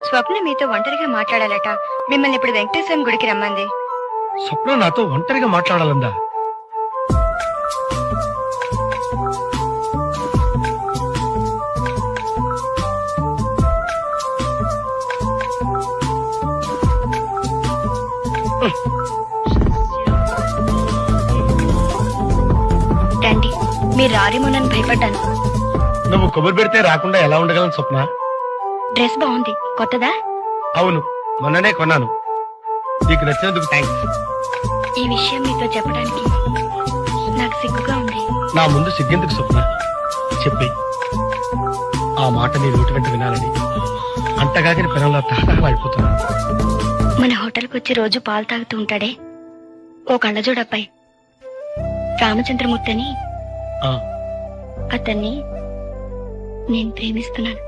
స్వప్న మీతో ఒంటరిగా మాట్లాడాలట. మిమ్మల్ని ఇప్పుడు వెంకటేశ్వరం గుడికి రమ్మంది. స్వప్న నాతో ఒంటరిగా మాట్లాడాలందా? రండి, మీరు రారేమోనని భయపడ్డాను. నువ్వు కొబ్బరి పెడితే రాకుండా ఎలా ఉండగలను స్వప్న? డ్రెస్ బాగుంది, కొత్తదా? అవును, మొన్ననే కొన్నాను. నీకు నచ్చినందుకు థ్యాంక్స్. ఈ విషయం మీతో చెప్పడానికి నాకు సిగ్గుగా ఉంది. నా ముందు సిగ్గెందుకు స్వప్న? చెప్పి ఆ మాట నీ నోటి వెంట వినాలని అంటగాగిన పెనంలో తహతహలాడిపోతున్నా. మన హోటల్కి వచ్చి రోజు పాలు తాగుతూ ఉంటాడే ఓ కళ్ళజోడబ్బాయి, రామచంద్రమూర్తి అని, ఆ, అతన్ని నేను ప్రేమిస్తున్నాను.